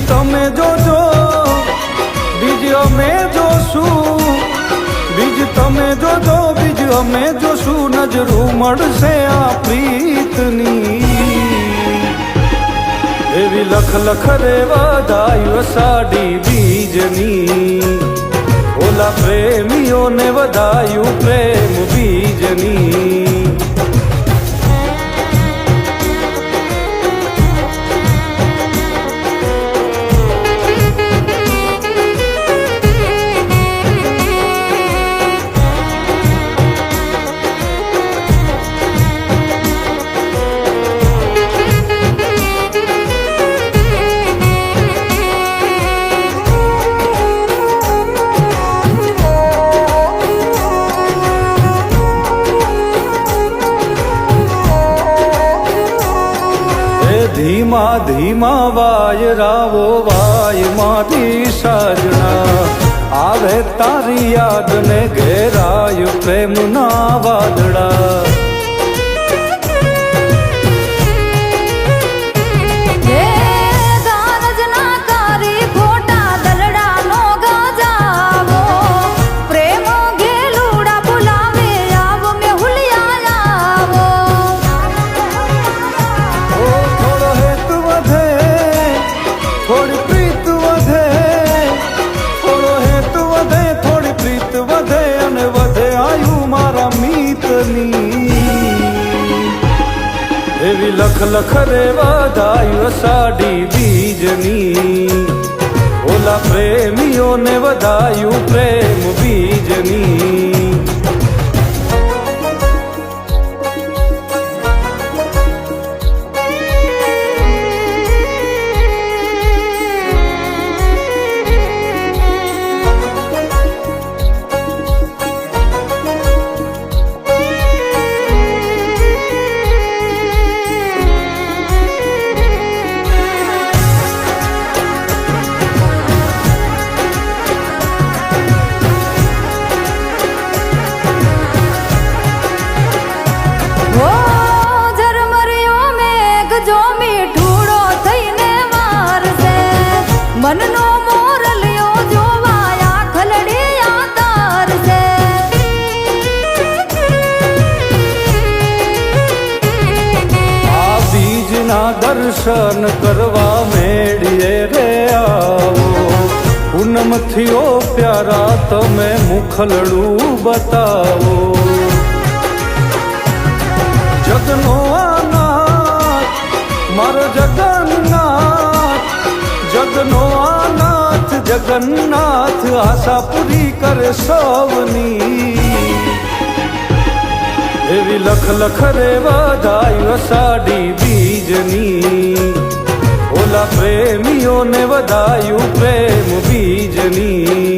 તમે જોજો બીજ અમે જોશું, બીજ તમે જોજો બીજ અમે જોશું, નજરું મળશે આ પ્રીતની એવી લખ લખ રે વધાયું સાડી બીજની, ઓલા પ્રેમીઓને વધાયું પ્રેમ બીજની. ધીમા ધીમા વાયરાવો વાય મારી સાજણા, આવે તારી યાદ ને ઘેરાય પ્રેમના વાદળા. એવી લખ લખ રે વધાયું સાડી બીજની, ઓલા પ્રેમીઓને વધાયું પ્રેમ બીજની. મનનો મોરલિયો જોવાયા ખલડિયા તારસે, આ બીજના દર્શન કરવા મેળીએ રે આવો, પૂનમથી ઓ પ્યારા તમે મુખલડું બતાવો. જગનો આનાથ મારો જગન્નાથ, જગનો આનાથ જગન્નાથ, આશા પૂરી કરે સૌની એવી લખ લખ રે વધાયું સાડી બીજની, ઓલા પ્રેમીઓને વધાયું પ્રેમ બીજની.